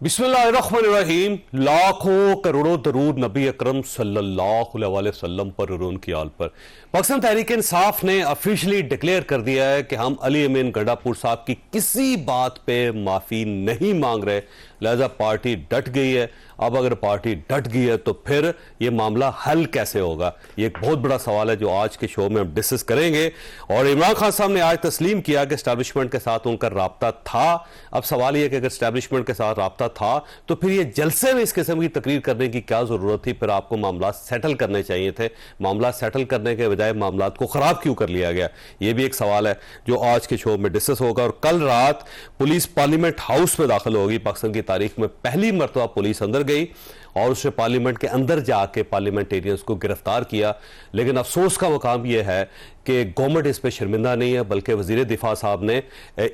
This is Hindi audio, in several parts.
बिस्मिल्लाहिर्रहमानिर्रहीम। लाखों करोड़ों दरूद नबी अकरम सल्लल्लाहु अलैहि वसल्लम पर और उनकी आल पर। पाकिस्तान तहरीक इंसाफ ने ऑफिशियली डिक्लेयर कर दिया है कि हम अली अमीन गंडापुर साहब की किसी बात पे माफ़ी नहीं मांग रहे, लिहाजा पार्टी डट गई है। अब अगर पार्टी डट गई है तो फिर ये मामला हल कैसे होगा, ये एक बहुत बड़ा सवाल है जो आज के शो में हम डिस्कस करेंगे। और इमरान खान साहब ने आज तस्लीम किया कि एस्टैब्लिशमेंट के साथ उनका राब्ता था। अब सवाल यह कि अगर एस्टैब्लिशमेंट के साथ राब्ता था तो फिर ये जलसे में इस किस्म की तकरीर करने की क्या जरूरत थी? फिर आपको मामला सेटल करने चाहिए थे। मामला सेटल करने के बजाय मामला को खराब क्यों कर लिया गया, ये भी एक सवाल है जो आज के शो में डिस्कस होगा। और कल रात पुलिस पार्लियामेंट हाउस में दाखिल होगी। पाकिस्तान की तारीख में पहली मरतबा पुलिस अंदर गई और उसने पार्लियामेंट के अंदर जाके पार्लियामेंटेरियंस को गिरफ्तार किया। लेकिन अफसोस का मुकाम यह है कि गवर्नमेंट इस पर शर्मिंदा नहीं है, बल्कि वजीर दिफा साहब ने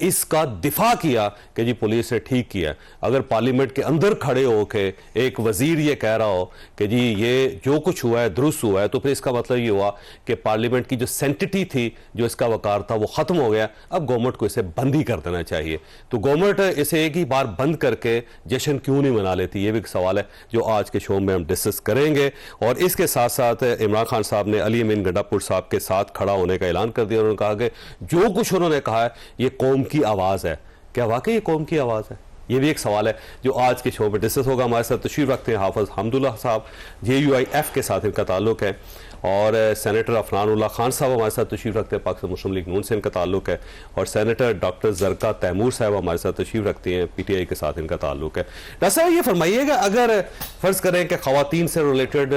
इसका दिफा किया कि जी पुलिस ने ठीक किया। अगर पार्लियामेंट के अंदर खड़े होके एक वजीर ये कह रहा हो कि जी ये जो कुछ हुआ है दुरुस्त हुआ है, तो फिर इसका मतलब ये हुआ कि पार्लियामेंट की जो सेंटिटी थी, जो इसका वकार था, वो खत्म हो गया। अब गवर्नमेंट को इसे बंद ही कर देना चाहिए। तो गवर्नमेंट इसे एक ही बार बंद करके जश्न क्यों नहीं मना लेती, ये भी एक सवाल है जो आज के शो में हम डिस्कस करेंगे। और इसके साथ साथ इमरान खान साहब ने अली अमीन गंडापुर साहब के साथ खड़ा होने का ऐलान कर दिया। उन्होंने कहा कि जो कुछ उन्होंने कहा है ये कौम की आवाज है। क्या वाकई ये कौम की आवाज है? ये भी एक सवाल है जो आज के शो में डिस्कस होगा। हमारे साथ तशरीफ रखते हैं हाफिज हमदुल्ला साहब, JUIF के साथ इनका ताल्लुक है। और सेनेटर अफनानुल्लाह खान साहब हमारे साथ तशरीफ रखते हैं, पाकिस्तान मुस्लिम लीग नून से इनका ताल्लुक है। और सेनेटर डॉक्टर जरका तैमूर साहब हमारे साथ तशरीफ रखती हैं, PTI के साथ इनका ताल्लुक है। डॉक्टर साहब ये फरमाइएगा, अगर फर्ज करें कि खवातीन से रिलेटेड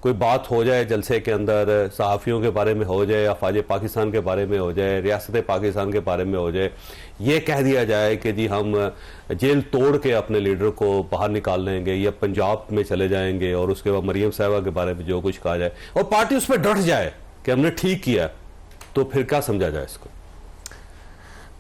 कोई बात हो जाए जलसे के अंदर, सहाफ़ियों के बारे में हो जाए, अफवाज पाकिस्तान के बारे में हो जाए, रियासत पाकिस्तान के बारे में हो जाए, ये कह दिया जाए कि जी हम जेल तोड़ के अपने लीडर को बाहर निकाल लेंगे या पंजाब में चले जाएंगे, और उसके बाद मरियम साहिबा के बारे में जो कुछ कहा जाए और पार्टी उस पर डट जाए कि हमने ठीक किया, तो फिर क्या समझा जाए इसको?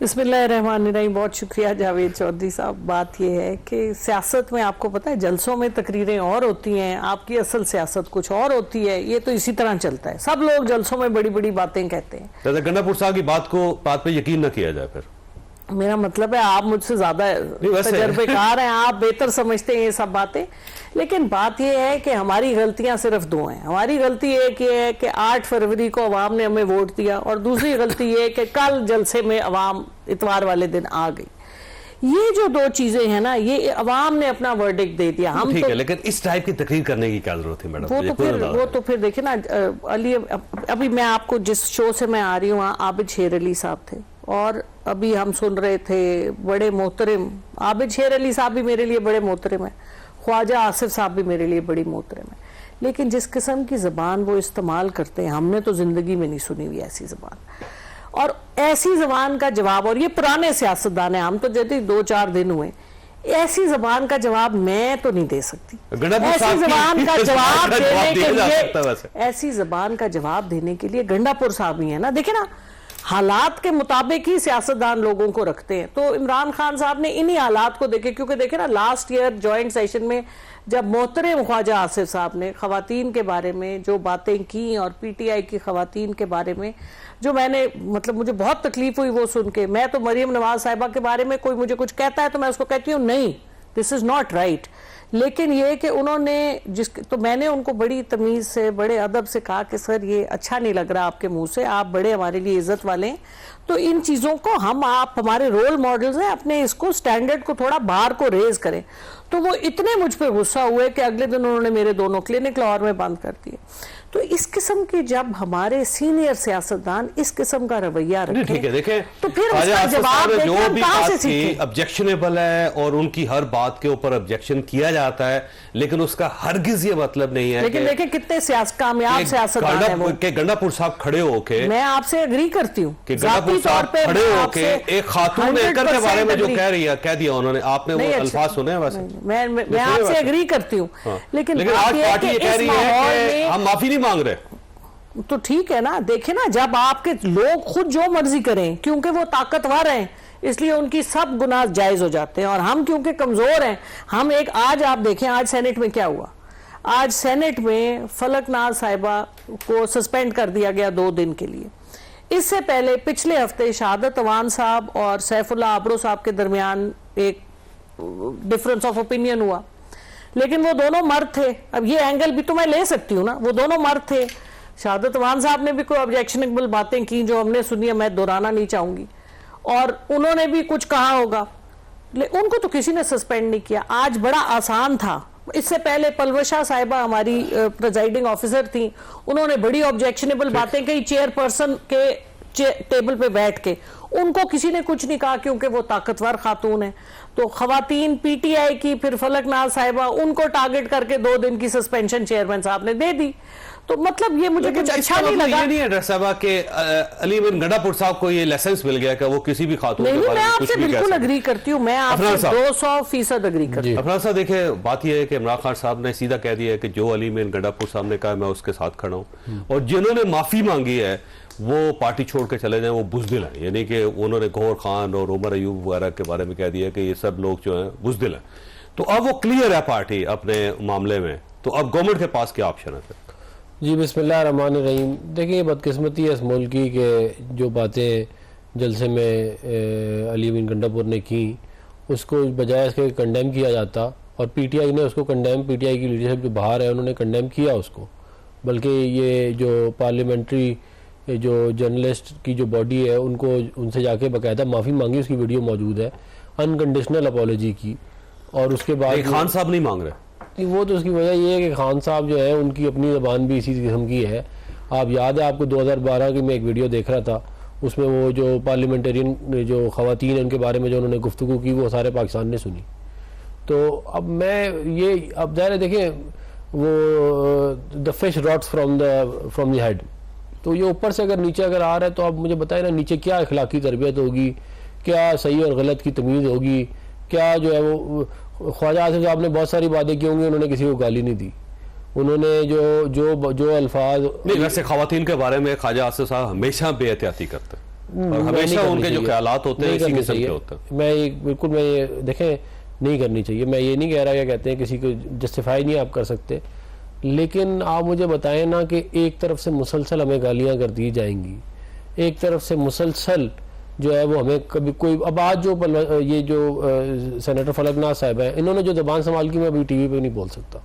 बिस्मिल्लाहिर्रहमानिर्रहीम। बहुत शुक्रिया जावेद चौधरी साहब। बात यह है कि सियासत में आपको पता है जलसों में तकरीरें और होती हैं, आपकी असल सियासत कुछ और होती है। ये तो इसी तरह चलता है, सब लोग जलसों में बड़ी बड़ी बातें कहते हैं। गंडापुर साहब की बात पे यकीन न किया जाए। फिर मेरा मतलब है आप मुझसे ज्यादा तजर्बेकार हैं, आप बेहतर समझते हैं ये सब बातें। लेकिन बात यह है कि हमारी गलतियां सिर्फ दो हैं। हमारी गलती एक ये है कि 8 फरवरी को अवाम ने हमें वोट दिया, और दूसरी गलती ये है कि कल जलसे में अवाम इतवार वाले दिन आ गई। ये जो दो चीजें हैं ना, ये अवाम ने अपना वर्डिक्ट दे दिया। हम ठीक तो है, लेकिन इस टाइप की तकरीर करने की क्या जरूरत है मैडम? वो तो फिर देखिए ना, अली अभी मैं आपको जिस शो से मैं आ रही हूँ, आबिद शेर अली साहब थे, और अभी हम सुन रहे थे बड़े मोहतरम आबिद शेर अली साहब भी मेरे लिए बड़े मोहतरम है, ख्वाजा आसिफ साहब भी मेरे लिए बड़ी मोहतरम है। लेकिन जिस किस्म की ज़बान वो इस्तेमाल करते हैं, हमने तो ज़िंदगी में नहीं सुनी हुई ऐसी ज़बान। और ऐसी ज़बान का जवाब, और ये पुराने सियासतदान हैं, हम तो जैसे 2-4 दिन हुए, ऐसी ज़बान का जवाब मैं तो नहीं दे सकती। ऐसी ज़बान का जवाब देने के लिए, ऐसी ज़बान का जवाब देने के लिए गंडापुर साहब ही है ना। देखे ना, हालात के मुताबिक ही सियासतदान लोगों को रखते हैं। तो इमरान खान साहब ने इन्हीं हालात को देखे, क्योंकि देखे ना लास्ट ईयर जॉइंट सेशन में जब मोहतरम ख्वाजा आसिफ साहब ने खवातीन के बारे में जो बातें की, और PTI की खवातीन के बारे में जो मैंने मतलब मुझे बहुत तकलीफ हुई वो सुन के। मैं तो मरियम नवाज साहिबा के बारे में कोई मुझे कुछ कहता है तो मैं उसको कहती हूँ नहीं, दिस इज नॉट राइट। लेकिन ये कि उन्होंने तो मैंने उनको बड़ी तमीज़ से, बड़े अदब से कहा कि सर ये अच्छा नहीं लग रहा आपके मुंह से, आप बड़े हमारे लिए इज्जत वाले हैं, तो इन चीज़ों को आप हमारे रोल मॉडल्स हैं, अपने इसको स्टैंडर्ड को थोड़ा बाहर को रेज करें। तो वो इतने मुझ पर गुस्सा हुए कि अगले दिन उन्होंने मेरे दोनों क्लिनिक लाहौर में बंद कर दिए। तो इस किस्म की जब हमारे सीनियर सियासतदान इस किस्म का रवैया रखें, ठीक है, देखें तो फिर उसका जवाब जो भी बात की ऑब्जेक्शनेबल है और उनकी हर बात के ऊपर ऑब्जेक्शन किया जाता है, लेकिन उसका हरगिज ये मतलब नहीं है। लेकिन देखें कितने कामयाब सियासतदान हैं वो। गंडापुर साहब खड़े होके, मैं आपसे एग्री करती हूँ कि गंडापुर साहब खड़े होके एक खातून एंकर के बारे में जो कह रही है, कह दिया उन्होंने, आपने वो अल्फाज सुने? वैसे मैं आपसे एग्री करती हूँ, लेकिन आज पार्टी ये कह रही है कि हम माफी नहीं मांग रहे। तो ठीक है ना, देखे ना, जब आपके लोग खुद जो मर्जी करें, क्योंकि वो ताकतवर हैं इसलिए उनकी सब गुनाह जायज हो जाते हैं, और हम क्योंकि कमजोर हैं, हम एक आज आप देखें आज सेनेट में क्या हुआ। आज सेनेट में फलकनाज साहिबा को सस्पेंड कर दिया गया 2 दिन के लिए। इससे पहले पिछले हफ्ते शहादत अवान साहब और सैफुल्लाह आबरो साहब के दरमियान एक डिफरेंस ऑफ ओपिनियन हुआ, लेकिन वो दोनों मर्द थे। अब ये एंगल भी तो मैं ले सकती हूँ ना, वो दोनों मर्द थे। शहादत वान साहब ने भी कोई ऑब्जेक्शनेबल बातें की जो हमने सुनी है, मैं दोहराना नहीं चाहूंगी, और उन्होंने भी कुछ कहा होगा, उनको तो किसी ने सस्पेंड नहीं किया। आज बड़ा आसान था। इससे पहले पलवशा साहिबा हमारी प्रिजाइडिंग ऑफिसर थी, उन्होंने बड़ी ऑब्जेक्शनेबल बातें कही चेयरपर्सन के टेबल पे बैठ के, उनको किसी ने कुछ नहीं कहा क्योंकि वो ताकतवर खातून है। तो खवातीन पीटीआई की, फिर फलकनाज साहिबा, उनको टारगेट करके 2 दिन की सस्पेंशन चेयरमैन साहब ने दे दी। तो मतलब ये मुझे कुछ अच्छा नहीं लगा। ये नहीं है डॉक्टर साहब के अली अमीन गंडापुर साहब को ये लाइसेंस मिल गया कि वो किसी भी खातून के बारे में कुछ भी कह सकते हैं। मैं आपसे बिल्कुल एग्री करती हूँ, मैं आपसे 200% एग्री करती हूँ। अफराज साहब देखिए, बात यह है कि इमरान खान साहब ने सीधा कह दिया है कि जो अली अमीन गंडापुर साहब ने कहा मैं उसके साथ खड़ा हूँ, और जिन्होंने माफी मांगी है वो पार्टी छोड़ के चले जाएं, वो बुज़दिल हैं। यानी कि उन्होंने गौहर खान और उमर अयूब वगैरह के बारे में कह दिया कि ये सब लोग जो हैं बुज़दिल हैं। तो अब वो क्लियर है पार्टी अपने मामले में, तो अब गवर्नमेंट के पास क्या ऑप्शन है फिर? जी बिस्मिल्लाहिर्रहमानिर्रहीम। देखिए ये बदकिस्मती है इस मुल्क की कि जो बातें जलसे में अली अमीन गंडापुर ने की, उसको बजाय इसके कंडेम किया जाता, और पीटीआई ने उसको कंडेम, पीटीआई की लीडरशिप जो बाहर है उन्होंने कंडेम किया उसको। बल्कि ये जो पार्लियामेंट्री जो जर्नलिस्ट की जो बॉडी है उनको उनसे जाके बाकायदा माफ़ी मांगी, उसकी वीडियो मौजूद है, अनकंडीशनल अपॉलॉजी की। और उसके बाद खान साहब नहीं मांग रहे, वो तो उसकी वजह ये है कि खान साहब जो है उनकी अपनी ज़बान भी इसी किस्म की है। आप याद है आपको 2012 की मैं एक वीडियो देख रहा था, उसमें वो जो पार्लियामेंटेरियन जो खवातीन हैं उनके बारे में जो उन्होंने गुफ्तगू की वो सारे पाकिस्तान ने सुनी। तो अब मैं ये अब ज़ाहिर है देखें, वो the fish rots from the head, तो ये ऊपर से अगर नीचे अगर आ रहा है तो आप मुझे बताएं ना नीचे क्या अखलाकी तरबियत होगी, क्या सही और गलत की तमीज़ होगी, क्या जो है वो ख्वाजा आसिफ साहब ने बहुत सारी बातें की होंगी, उन्होंने किसी को गाली नहीं दी, उन्होंने जो अल्फाज नहीं। वैसे खवातीन के बारे में ख्वाजा आसिफ साहब हमेशा बेहतियाती करते हैं और हमेशा उनके जो ख्यालात होते हैं इसी किस्म के होते हैं। मैं ये देखें नहीं करनी चाहिए, मैं ये नहीं कह रहा, क्या कहते हैं किसी को जस्टिफाई नहीं आप कर सकते, लेकिन आप मुझे बताएं ना कि एक तरफ से मुसलसल हमें गालियां कर दी जाएंगी, एक तरफ से मुसलसल जो है वो हमें कभी कोई, अब आज जो ये जो सेनेटर फलकनाज साहब है इन्होंने जो ज़बान संभाल की मैं अभी टीवी पे नहीं बोल सकता।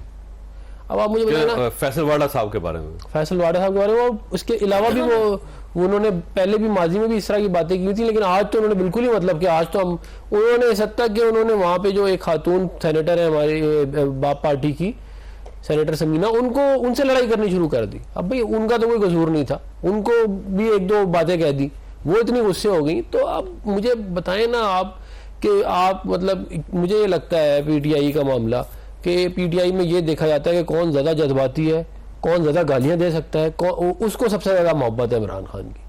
अब आप मुझे बताना फैसल वाडा साहब के बारे में, फैसल वाडा साहब के बारे में, उसके अलावा भी वो उन्होंने पहले भी माजी में भी इस तरह की बातें की थी, लेकिन आज तो उन्होंने बिल्कुल ही मतलब कि आज तो हम उन्होंने इस हद तक कि उन्होंने वहाँ पे जो एक खातून सेनेटर है हमारी बाप पार्टी की सेनेटर समीना, उनको उनसे लड़ाई करनी शुरू कर दी। अब भाई उनका तो कोई कसूर नहीं था, उनको भी 1-2 बातें कह दी, वो इतनी गुस्से हो गई। तो अब मुझे बताएं ना आप कि आप मतलब मुझे ये लगता है पीटीआई का मामला कि पीटीआई में ये देखा जाता है कि कौन ज़्यादा जज्बाती है, कौन ज़्यादा गालियाँ दे सकता है, उसको सबसे ज़्यादा मोहब्बत है इमरान खान की,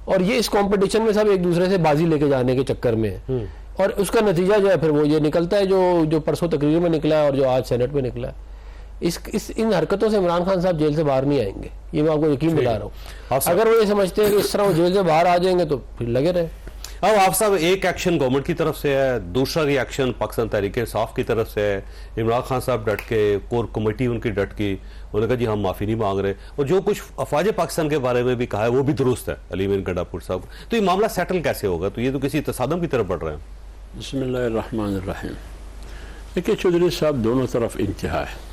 और ये इस कंपटीशन में सब एक दूसरे से बाजी लेके जाने के चक्कर में है, और उसका नतीजा जो है फिर वो ये निकलता है जो परसों तकरीर में निकला है और जो आज सेनेट में निकला है। इन हरकतों से इमरान खान साहब जेल से बाहर नहीं आएंगे, ये मैं आपको यकीन दिला रहा हूँ। अगर वो ये समझते हैं कि इस तरह वो जेल से बाहर आ जाएंगे तो फिर लगे रहे। अब आप साहब एक एक्शन गवर्नमेंट की तरफ से है, दूसरा रिएक्शन पाकिस्तान तहरीक-ए-इंसाफ की तरफ से है। इमरान खान साहब डट के, कोर कमेटी उनकी डट की, उन्होंने कहा जी हम माफ़ी नहीं मांग रहे, और जो कुछ अफवाज पाकिस्तान के बारे में भी कहा है वो भी दुरुस्त है अली अमीन गंडापुर साहब। तो ये मामला सेटल कैसे होगा? तो ये तो किसी तसादम की तरफ बढ़ रहे हैं। बिस्मिल्लाहिर्रहमानिर्रहीम। देखिए चौधरी साहब दोनों तरफ इंतहा है,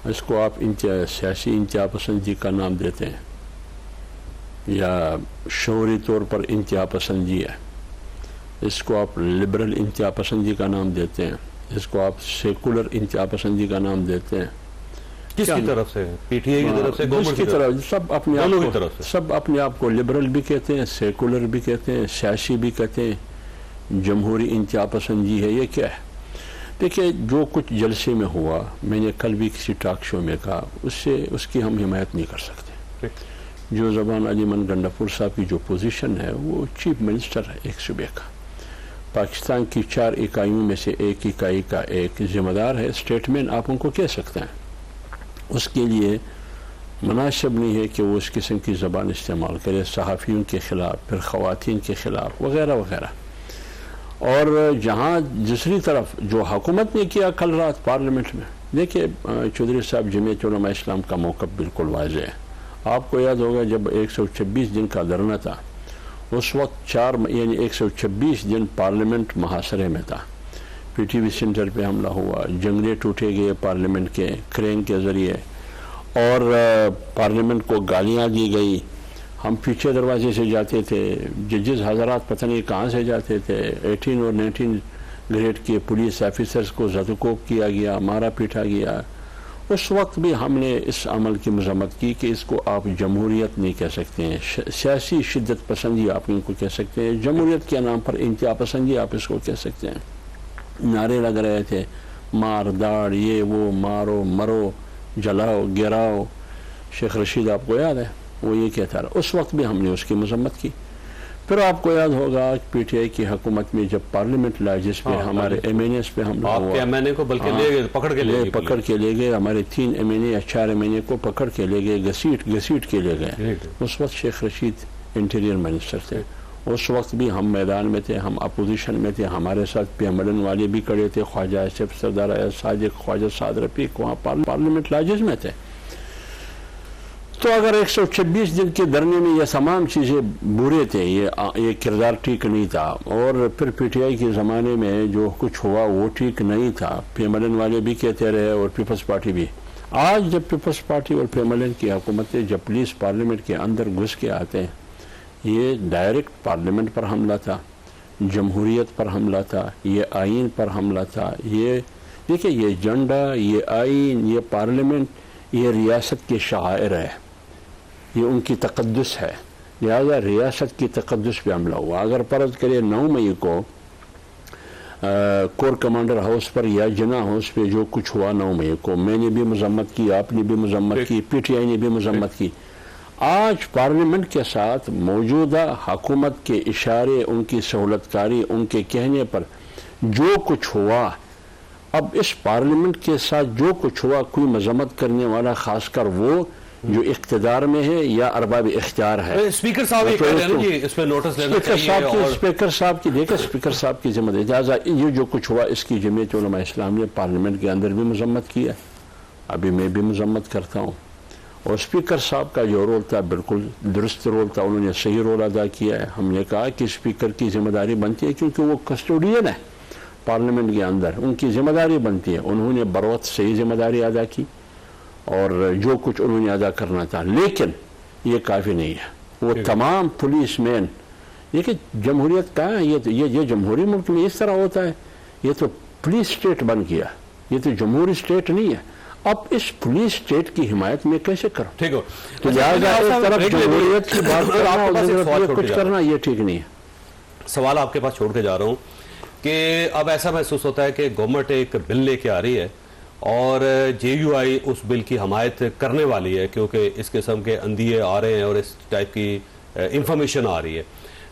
इसको आप सियासी इंतहा पसंदी का नाम देते हैं या शौरी तौर पर इंतहा पसंदी है, इसको आप लिबरल इंतहा पसंदी का नाम देते हैं, इसको आप सेकुलर इंतहा पसंदी का नाम देते हैं। किसकी तरफ से? पीटीआई की तरफ से, गवर्नमेंट की तरफ? सब अपने आप को लिबरल भी कहते हैं, सेकुलर भी कहते हैं, सियासी भी कहते हैं, जमहूरी इंतहा पसंदी है। ये क्या है? देखिए जो कुछ जलसे में हुआ, मैंने कल भी किसी टॉक शो में कहा, उसकी हम हिमायत नहीं कर सकते। जो ज़बान अली अमीन गंडापुर साहब की जो पोजीशन है वो चीफ मिनिस्टर है एक सूबे का, पाकिस्तान की 4 इकाइयों में से एक इकाई का एक जिम्मेदार है, स्टेटमेंट आप उनको कह सकते हैं। उसके लिए मुनासिब नहीं है कि वो उस किस्म की ज़बान इस्तेमाल करे सहाफ़ियों के ख़िलाफ़, फिर ख़वातीन के ख़िलाफ़ वगैरह वगैरह। और जहाँ दूसरी तरफ जो हुकूमत ने किया कल रात पार्लियामेंट में, देखिए चौधरी साहब जमीयत उलमा इस्लाम का मौक़िफ़ बिल्कुल वाज़ेह है। आपको याद होगा जब 126 दिन का धरना था, उस वक्त 126 दिन पार्लियामेंट मुहासरे में था, PTV सेंटर पे हमला हुआ, जंगले टूटे गए पार्लियामेंट के क्रेन के ज़रिए, और पार्लियामेंट को गालियां दी गई। हम पीछे दरवाजे से जाते थे, जजेस हजरात पता नहीं कहाँ से जाते थे। 18 और 19 ग्रेड के पुलिस ऑफिसर्स को ज़दकोब किया गया, मारा पीटा गया। उस वक्त भी हमने इस अमल की मजम्मत की कि इसको आप जमहूरियत नहीं कह सकते हैं, सियासी शिद्दत पसंदी आप इनको कह सकते हैं, जमहूरियत के नाम पर इंतहा पसंदी आप इसको कह सकते हैं। नारे लग रहे थे, मार दाड़, ये वो, मारो मरो, जलाओ गिराओ। शेख रशीद आपको याद है, वो ये कहता रहा। उस वक्त भी हमने उसकी मजम्मत की। फिर आपको याद होगा PTI की हुकूमत में जब पार्लियामेंट लाजिस पे हमारे MNAs पे हमला हुआ, MNA को बल्कि ले गए, पकड़ के ले गए, हमारे 3 MNA या 4 MNA को पकड़ के ले गए, घसीट के ले गए। उस वक्त शेख रशीद इंटीरियर मिनिस्टर थे। उस वक्त भी हम मैदान में थे, हम अपोजिशन में थे, हमारे साथ PMLN वाले भी खड़े थे, ख्वाजा आसिफ, सरदार अयाज सादिक, ख्वाजा साद रफीक वहाँ पार्लियामेंट लाजिस में थे। तो अगर 126 दिन के धरने में ये तमाम चीज़ें बुरे थे, ये किरदार ठीक नहीं था, और फिर PTI के ज़माने में जो कुछ हुआ वो ठीक नहीं था। PMLN वाले भी कहते रहे और पीपल्स पार्टी भी। आज जब पीपल्स पार्टी और PMLN की हुकूमतें जब पुलिस पार्लियामेंट के अंदर घुस के आते हैं, ये डायरेक्ट पार्लियामेंट पर हमला था, जमहूरियत पर हमला था, ये आइन पर हमला था। ये देखिए, ये झंडा, ये आइन, ये पार्लियामेंट, ये रियासत के शायर है, ये उनकी तकद्दुस है। लिहाजा रियासत की तकद्दुस पे हमला हुआ। अगर फर्ज करें 9 मई को कोर कमांडर हाउस पर या जिना हाउस पे जो कुछ हुआ 9 मई को, मैंने भी मजम्मत की, आपने भी मजम्मत की, PTI ने भी मजम्मत की। आज पार्लियामेंट के साथ मौजूदा हुकूमत के इशारे, उनकी सहूलतकारी, उनके कहने पर जो कुछ हुआ, अब इस पार्लियामेंट के साथ जो कुछ हुआ, कोई मजम्मत करने वाला खासकर वो जो इख्तिदार में है या अरबाब इख्तियार है। स्पीकर साहब ये कह रहे हैं कि इसमें नोटिस लेना चाहिए। स्पीकर साहब की देखिए, स्पीकर साहब की जिम्मेदारी, लिहाजा ये जो कुछ हुआ इसकी जमीयत उलमा इस्लाम ने पार्लियामेंट के अंदर भी मजम्मत की है, अभी मैं भी मजम्मत करता हूँ। और स्पीकर साहब का जो रोल था बिल्कुल दुरुस्त रोल था, उन्होंने सही रोल अदा किया है। हमने कहा कि स्पीकर की जिम्मेदारी बनती है, क्योंकि वो कस्टोडियन है पार्लियामेंट के अंदर, उनकी जिम्मेदारी बनती है। उन्होंने बरवक्त सही जिम्मेदारी अदा की और जो कुछ उन्होंने अदा करना था, लेकिन ये काफ़ी नहीं है। वो तमाम पुलिस मैन, देखिए जमहूरियत कहाँ है, ये जमहूरी मुल्क में इस तरह होता है। ये तो पुलिस स्टेट बन गया, ये तो जमहूरी स्टेट नहीं है। अब इस पुलिस स्टेट की हिमायत में कैसे करो? ठीक हो, तो लिहाजा एक तरफ जमहूरियत की बात करना, कुछ करना, ये ठीक नहीं है। सवाल आपके पास छोड़ के जा रहा हूँ कि अब ऐसा महसूस होता है कि गवर्नमेंट एक बिल लेके आ रही है और JUI उस बिल की हमायत करने वाली है, क्योंकि इस किस्म के अंदिए आ रहे हैं और इस टाइप की इंफॉर्मेशन आ रही है।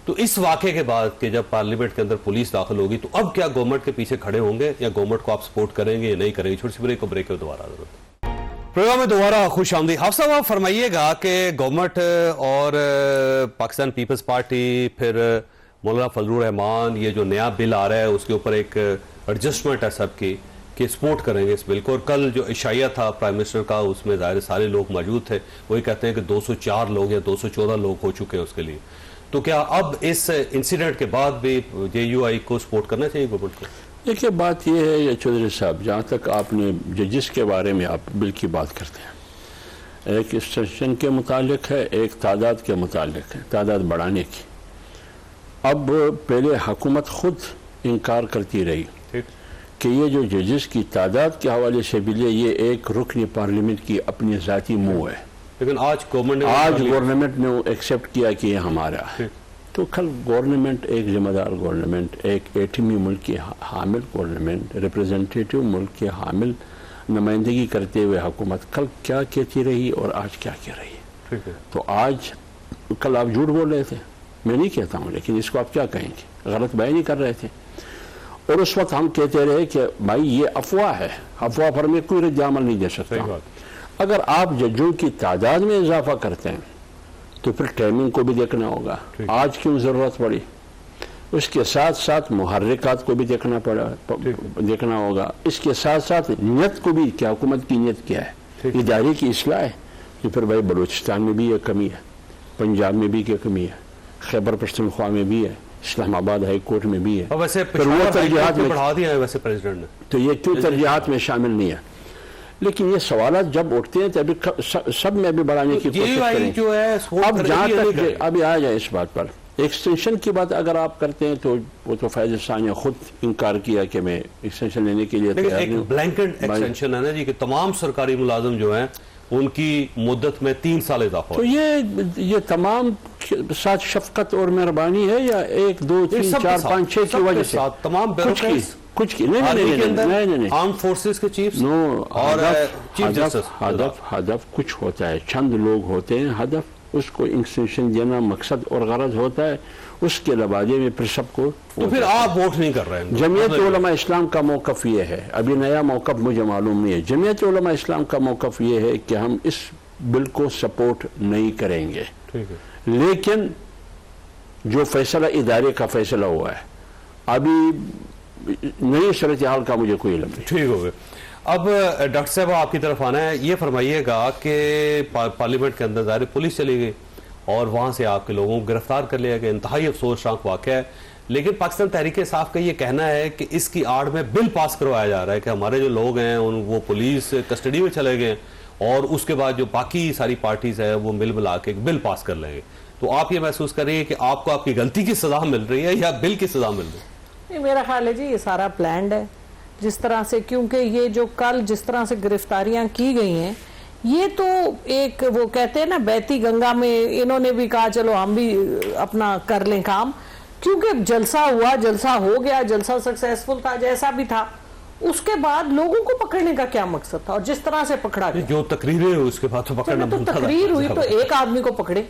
तो इस वाक़े के बाद कि जब पार्लियामेंट के अंदर पुलिस दाखिल होगी, तो अब क्या गवर्नमेंट के पीछे खड़े होंगे या गवर्नमेंट को आप सपोर्ट करेंगे या नहीं करेंगे? छोटी सी ब्रेक को ब्रेक के दोबारा प्रोग्राम में दोबारा खुश आमदी। हाफ़ साहब, आप फरमाइएगा कि गवर्नमेंट और पाकिस्तान पीपल्स पार्टी, फिर मौलाना फजलुर रहमान, ये जो नया बिल आ रहा है उसके ऊपर एक एडजस्टमेंट है सबकी कि सपोर्ट करेंगे इस बिल को। और कल जो इशाया था प्राइम मिनिस्टर का, उसमें ज़ाहिर सारे लोग मौजूद थे, वही कहते हैं कि 204 लोग या 214 लोग हो चुके हैं उसके लिए। तो क्या अब इस इंसिडेंट के बाद भी JUI को सपोर्ट करना चाहिए गवर्नमेंट को? देखिए, बात यह है चौधरी साहब, जहाँ तक आपने जजिस के बारे में आप बिल की बात करते हैं, एक एक्सटेंशन के मुतालिक है, एक तादाद के मुतालिक है, तादाद बढ़ाने की। अब पहले हुकूमत खुद इनकार करती रही कि ये जो जजिस की तादाद के हवाले से बिल है, ये एक रुकन पार्लियामेंट की अपनी ज़ाती मुँह है। लेकिन आज गवर्नमेंट ने एक्सेप्ट किया कि ये हमारा है। तो कल गवर्नमेंट एक जिम्मेदार गवर्नमेंट, एक एटमी मुल्क की हामिल गवर्नमेंट, रिप्रेजेंटेटिव मुल्क के हामिल नुमाइंदगी करते हुए हुकूमत कल क्या कहती रही और आज क्या कह रही है। तो आज, कल आप झूठ बोल रहे थे, मैं नहीं कहता हूँ, लेकिन इसको आप क्या कहेंगे, गलत बयान नहीं कर रहे थे। और उस वक्त हम कहते रहे कि भाई ये अफवाह है, अफवाह पर मैं कोई रद्द अमल नहीं दे सकता। अगर आप जजों की तादाद में इजाफा करते हैं तो फिर टाइमिंग को भी देखना होगा, आज क्यों ज़रूरत पड़ी, उसके साथ साथ मुहर्रिकात को भी देखना होगा, इसके साथ साथ नियत को भी, क्या हुकूमत की नियत क्या है, इदारे की इस्लाह है। कि फिर भाई बलूचिस्तान में भी ये कमी है, पंजाब में भी क्या कमी है, खैबर पख्तूनख्वा में भी है, इस्लामाबाद हाई कोर्ट में भी है। और वैसे पर वो तरजीहात में बढ़ा दिया है वैसे प्रेसिडेंट ने, तो ये क्यों तरजीहात में शामिल नहीं है? लेकिन ये सवाल जब उठते हैं तभी सब में भी बढ़ाने की कोशिश करें। जो है अब जहाँ तक अभी आ जाए इस बात पर, एक्सटेंशन की बात अगर आप करते हैं तो वो तो फैज हसन ने खुद इनकार किया कि मैं एक्सटेंशन लेने के लिए तैयार एक ब्लैंकेट एक्सटेंशन है ना जी कि तमाम सरकारी मुलाजिम जो हैं उनकी मुद्दत में 3 साल इजाफा। तो ये तमाम साथ शफकत और मेहरबानी है या 1 2 3 4 5 6 की वजह से तमाम कुछ की नहीं आर्म फोर्सेस के चीफ नो और चीफ जस्टिस हदफ कुछ होता है, चंद लोग होते हैं हदफ, उसको एक्सटेंशन देना मकसद और गरज होता है, उसके लबाजे में फिर सबको। तो फिर आप वोट नहीं कर रहे हैं? जमीयत उलमा इस्लाम का मौक़िफ़ ये है, अभी नया मौक़िफ़ मुझे मालूम नहीं है, जमीयत उलमा इस्लाम का मौक़िफ़ ये है कि हम इस बिल को सपोर्ट नहीं करेंगे, ठीक है। लेकिन जो फैसला इदारे का फैसला हुआ है, अभी नई सूरत हाल का मुझे कोई इल्म नहीं। ठीक हो गया। अब डॉक्टर साहब आपकी तरफ आना है, ये फरमाइएगा कि पार्लियामेंट के अंदर ज़ाहिर पुलिस चली गई और वहाँ से आपके लोगों को गिरफ्तार कर लिया गया, इंतहाई अफसोसनाक वाक़या है। लेकिन पाकिस्तान तहरीक इंसाफ का ये कहना है कि इसकी आड़ में बिल पास करवाया जा रहा है कि हमारे जो लोग हैं वो पुलिस कस्टडी में चले गए और उसके बाद जो बाकी सारी पार्टीज़ है वो मिल मिला के एक बिल पास कर लेंगे। तो आप ये महसूस करिए कि आपको आपकी गलती की सज़ा मिल रही है या बिल की सज़ा मिल रही है? नहीं, मेरा ख्याल है जी ये सारा प्लान्ड है जिस तरह से, क्योंकि ये जो कल जिस तरह से गिरफ्तारियां की गई हैं, ये तो एक वो कहते हैं ना बहती गंगा में इन्होंने भी कहा चलो हम भी अपना कर लें काम, क्योंकि जलसा हुआ, जलसा हो गया, जलसा सक्सेसफुल था जैसा भी था, उसके बाद लोगों को पकड़ने का क्या मकसद था और जिस तरह से पकड़ा गया, जो तकरीरें हुई उसके बाद तो पकड़ना तो तकरीर हुई तो एक आदमी को पकड़े,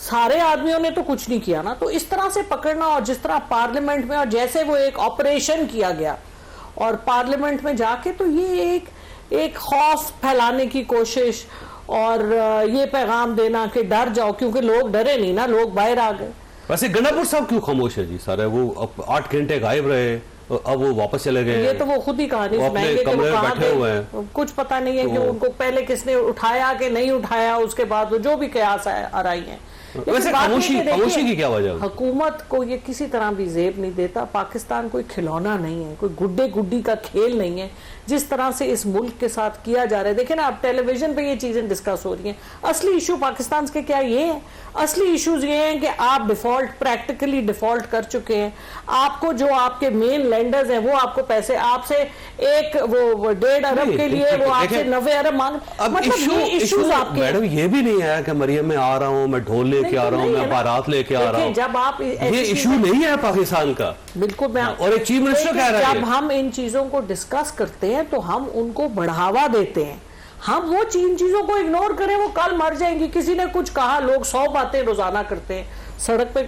सारे आदमियों ने तो कुछ नहीं किया ना। तो इस तरह से पकड़ना और जिस तरह पार्लियामेंट में और जैसे वो एक ऑपरेशन किया गया और पार्लियामेंट में जाके, तो ये एक खौफ फैलाने की कोशिश और ये पैगाम देना कि डर जाओ, क्योंकि लोग डरे नहीं ना, लोग बाहर आ गए। वैसे गंडापुर साहब क्यों खामोश है जी? सारे वो 8 घंटे गायब रहे, अब वो वापस चले गए। ये तो वो खुद ही कहानी सुनाएंगे कि वो कहाँ थे, कुछ पता नहीं है कि उनको पहले किसने उठाया कि नहीं उठाया, उसके बाद जो भी कयास आ रही है। वैसे खामोशी की क्या वजह? हुकूमत को ये किसी तरह भी जेब नहीं देता, पाकिस्तान कोई खिलौना नहीं है, कोई गुड्डे गुड्डी का खेल नहीं है जिस तरह से इस मुल्क के साथ किया जा रहा है। देखिए ना, अब टेलीविजन पे ये चीजें डिस्कस हो रही हैं, असली इशू पाकिस्तान के क्या ये है? असली इश्यूज ये हैं कि आप प्रैक्टिकली डिफॉल्ट कर चुके हैं, आपको जो आपके मेन लेंडर्स हैं वो आपको पैसे आपसे वो 1.5 अरब के लिए वो आपसे 90 अरब मांग, मतलब ये इश्यूज आपके। मैडम ये भी नहीं है कि मरियम में आ रहा हूँ, मैं ढोल लेके आ रहा हूँ, मैं बारात लेके आ रहा हूँ, जब आप ये इशू नहीं है पाकिस्तान का। बिल्कुल, मैं और एक चीफ मिनिस्टर कह रहा है जब हम इन चीजों को डिस्कस करते हैं तो हम उनको बढ़ावा देते हैं, हम वो इन चीजों को इग्नोर करें वो कल मर जाएंगी। किसी ने कुछ कहा, लोग 100 बातें रोजाना करते हैं, सड़क पे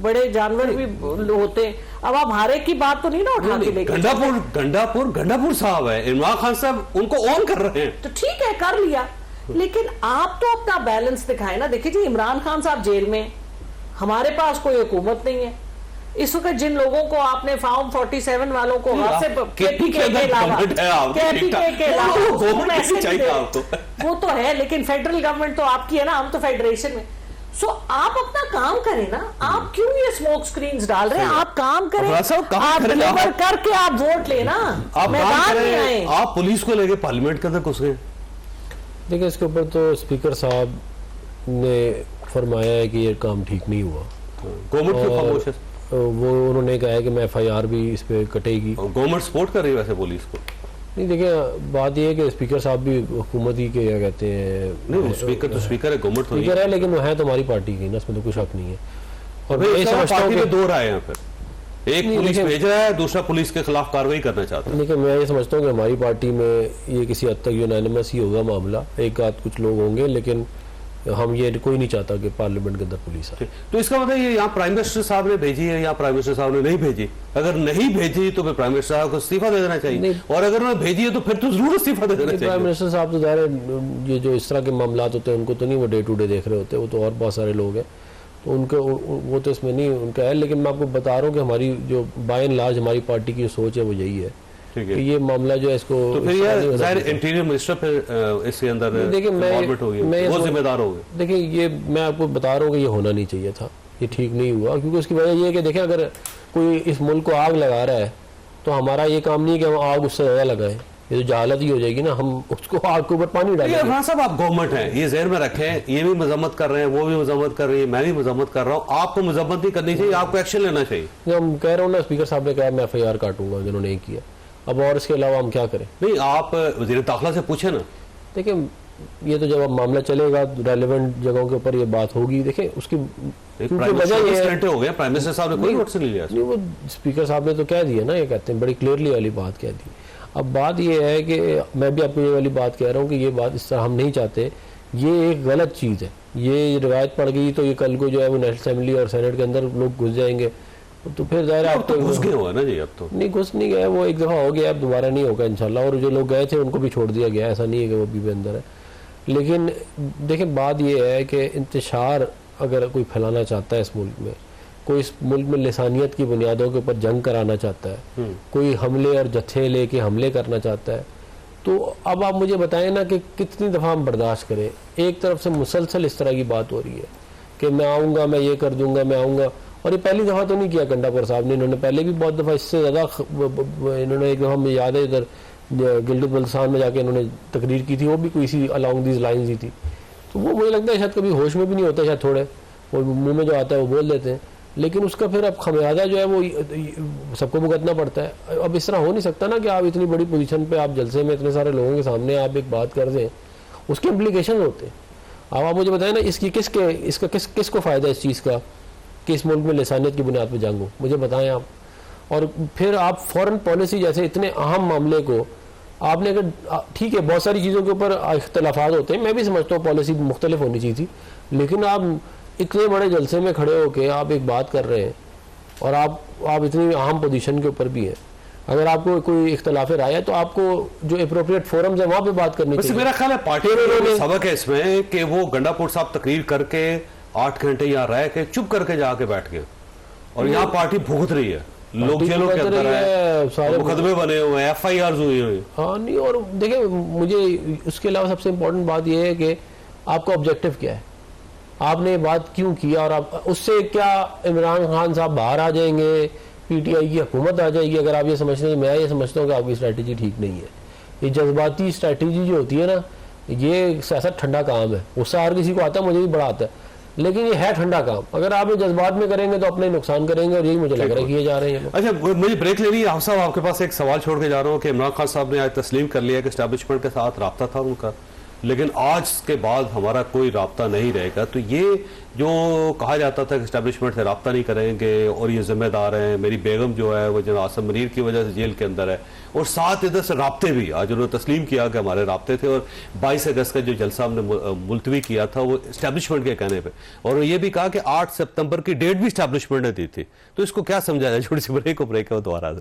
बड़े जानवर भी होते हैं, अब आप हारे की बात तो नहीं ना उठा के लेके। गंडापुर साहब है, इमरान खान साहब उनको ऑन कर रहे हैं, तो ठीक है कर लिया, लेकिन आप तो अपना बैलेंस दिखाए ना। देखिए जी, इमरान खान साहब जेल में, हमारे पास कोई हुकूमत नहीं है इस वक्त। जिन लोगों को आपने फॉर्म 47 वालों को हाथ से केपीके के अलावा वो तो है, लेकिन फेडरल गवर्नमेंट तो आपकी है ना, हम तो फेडरेशन में। सो आप अपना काम करें ना, आप क्यों ये स्मोक स्क्रीन्स डाल रहे हैं? आप काम करें, आप डिलीवर करके आप वोट लेना, मैदान में आए। आप पुलिस को लेके पार्लियामेंट के अंदर घुस गए। देखिए, इसके ऊपर तो स्पीकर साहब ने फरमाया है कि ये काम ठीक नहीं हुआ। गवर्नमेंट क्यों खामोश है? वो उन्होंने कहा है कि मैं FIR भी इस पे कटेगी। गवर्नमेंट सपोर्ट कर रही है वैसे पुलिस को? नहीं, देखिए बात यह है कि स्पीकर साहब भी हुकूमत ही के क्या कहते हैं, नहीं स्पीकर तो स्पीकर है, गवर्नमेंट तो स्पीकर है, लेकिन वो है तो हमारी पार्टी की ना, इसमें तो कुछ हक नहीं है। और मैं समझता हूं कि 2 राय हैं, फिर एक पुलिस भेज रहा है, दूसरा पुलिस के खिलाफ कार्रवाई करना चाहता है। लेकिन मैं ये समझता हूँ कि हमारी पार्टी में ये किसी हद तक यूनानिमस ही होगा मामला, एक आध कुछ लोग होंगे, लेकिन हम ये कोई नहीं चाहता कि पार्लियामेंट के अंदर पुलिस आए। तो इसका मतलब ये यहाँ प्राइम मिनिस्टर साहब ने भेजी है या प्राइम मिनिस्टर साहब ने नहीं भेजी? अगर नहीं भेजी तो फिर प्राइम मिनिस्टर साहब को इस्तीफा दे देना चाहिए, और अगर उन्होंने भेजी है तो फिर तो जरूर इस्तीफा दे देना चाहिए। प्राइम मिनिस्टर साहब तो ज़ाहिर ये जो इस तरह के मामला होते हैं उनको तो नहीं वो डे टू डे देख रहे होते, वो तो और बहुत सारे लोग हैं, तो उनके वो तो इसमें नहीं उनका है। लेकिन मैं आपको बता रहा हूँ कि हमारी जो बाय एंड लार्ज हमारी पार्टी की सोच है वो यही है कि ये मामला जो है इसको, तो फिर ये ज़ाहिर इंटीरियर मिनिस्टर फिर इसके अंदर देखिए इन्वॉल्वमेंट होगी, वो जिम्मेदार होगी। देखिए, ये मैं आपको बता रहा हूँ कि ये होना नहीं चाहिए था। ये ठीक नहीं हुआ, क्योंकि उसकी वजह ये है कि देखें अगर कोई इस मुल्क को आग लगा रहा है तो हमारा ये काम नहीं है कि हम आग उससे ज़्यादा लगाएं, ये तो जहालत ही हो जाएगी ना, हम उसको आग के ऊपर पानी डालेंगे। इमरान साहब आप गवर्नमेंट हैं, ये जहन में रखें, ये भी मजम्मत कर रहे हैं, वो भी मजम्मत कर रही है, मैं भी मजम्मत कर रहा हूँ, आपको मजम्मत नहीं करनी चाहिए, आपको एक्शन लेना चाहिए। हम कह रहे हो ना, स्पीकर साहब ने कहा मैं FIR काटूंगा जिन्होंने नहीं किया, अब और इसके अलावा हम क्या करें? नहीं, आप वज़ीर दाखिला से पूछे ना। देखिए ये तो जब अब मामला चलेगा रेलिवेंट जगहों के ऊपर ये बात होगी, देखिए उसकी वजह ये है, हो गया, प्राइम मिनिस्टर साहब ने कोई नोटिस नहीं लिया। नहीं, वो स्पीकर साहब ने तो कह दिया ना, ये कहते हैं बड़ी क्लियरली वाली बात कह दी। अब बात ये है कि मैं भी आपको ये वाली बात कह रहा हूँ कि ये बात इस तरह हम नहीं चाहते, ये एक गलत चीज़ है, ये रिवायत पड़ गई तो ये कल को जो है वो नेशनल असेंबली और सेनेट के अंदर लोग घुस जाएंगे, तो फिर ज़ाहिर है आप तो घुस गए हुआ ना जी, अब तो नहीं घुस नहीं गए, वो एक दफ़ा हो गया, अब दोबारा नहीं होगा इंशाल्लाह, और जो लोग गए थे उनको भी छोड़ दिया गया, ऐसा नहीं है कि वो अभी भी अंदर है। लेकिन देखिए बात ये है कि इंतशार अगर कोई फैलाना चाहता है इस मुल्क में, कोई इस मुल्क में लिसानियत की बुनियादों के ऊपर जंग कराना चाहता है, कोई हमले और जत्थे लेके हमले करना चाहता है, तो अब आप मुझे बताएं ना कि कितनी दफ़ा हम बर्दाश्त करें। एक तरफ से मुसलसल इस तरह की बात हो रही है कि मैं आऊँगा, मैं ये कर दूंगा, मैं आऊँगा, और ये पहली दफ़ा तो नहीं किया गंडापुर साहब ने, इन्होंने पहले भी बहुत दफ़ा इससे ज़्यादा, इन्होंने एक दफ़ा मुझे याद है इधर गिल्डित बल्तिस्तान में जाके इन्होंने तकरीर की थी, वो भी कोई इसी अलॉन्ग दीज लाइन्स ही थी, तो वो मुझे लगता है शायद कभी होश में भी नहीं होता, शायद थोड़े वो मुंह में जो आता है वो बोल देते हैं, लेकिन उसका फिर अब खमियाजा जो है वो सबको भुगतना पड़ता है। अब इस तरह हो नहीं सकता ना कि आप इतनी बड़ी पोजीशन पे, आप जलसे में इतने सारे लोगों के सामने आप एक बात कर दें, उसके इम्प्लीकेशन होते हैं। अब आप मुझे बताएं ना, इसकी किसको फ़ायदा इस चीज़ का कि इस मुल्क में लिसानियत की बुनियाद पर जंग हो, मुझे बताएं आप। और फिर आप फॉरेन पॉलिसी जैसे इतने अहम मामले को आपने, अगर ठीक है बहुत सारी चीज़ों के ऊपर इख्तलाफात होते हैं, मैं भी समझता हूँ पॉलिसी मुख्तलिफ होनी चाहिए थी, लेकिन आप इतने बड़े जलसे में खड़े होकर आप एक बात कर रहे हैं और आप इतनी अहम पोजीशन के ऊपर भी हैं, अगर आपको कोई इख्तलाफ राय है तो आपको जो अप्रोप्रिएट फोरम्स है वहाँ पे बात करनी चाहिए। मेरा ख्याल है पार्टी में सबक है इसमें कि वो गंडापुर साहब तकरीर करके 8 घंटे यहाँ रह के चुप करके जाके बैठ गए, और यहाँ पार्टी भुगत रही है, लोग जेलों के अंदर है, सारे मुकदमे बने हुए हैं, FIRs हुई हुई। हाँ नहीं, और देखिए मुझे उसके अलावा सबसे इम्पोर्टेंट बात यह है कि आपका ऑब्जेक्टिव क्या है, आपने बात क्यों किया, और आप उससे क्या इमरान खान साहब बाहर आ जाएंगे, PTI की हुकूमत आ जाएगी, अगर आप ये समझते हैं, मैं ये समझता हूँ कि आपकी स्ट्रैटेजी ठीक नहीं है। ये जज्बाती स्ट्रैटेजी जो होती है ना, ये सियासत ठंडा काम है, गुस्सा हर किसी को आता है, मुझे भी बड़ा आता है, लेकिन ये है ठंडा काम, अगर आप ये जज्बात में करेंगे तो अपने नुकसान करेंगे, और यही मुझे लग रहा है कि ये जा रहे हैं। अच्छा, मुझे ब्रेक लेनी है। आप साहब आपके पास एक सवाल छोड़ के जा रहा हूँ कि इमरान खान साहब ने आज तस्लीम कर लिया कि एस्टैब्लिशमेंट के साथ रब्ता था उनका, लेकिन आज के बाद हमारा कोई रब्ता नहीं रहेगा, तो ये जो कहा जाता था कि एस्टैब्लिशमेंट से रब्ता नहीं करेंगे और ये जिम्मेदार हैं, मेरी बेगम जो है वो जनाब आसम मनीर की वजह से जेल के अंदर है, और साथ इधर से रब्ते भी आज उन्होंने तस्लीम किया कि हमारे रब्ते थे, और 22 अगस्त का जो जलसा हमने मुलतवी किया था वो एस्टैब्लिशमेंट के कहने पर, और ये भी कहा कि 8 सितंबर की डेट भी एस्टैब्लिशमेंट ने दी थी, तो इसको क्या समझा जाए? छोटी सी ब्रेक है, वो दोबारा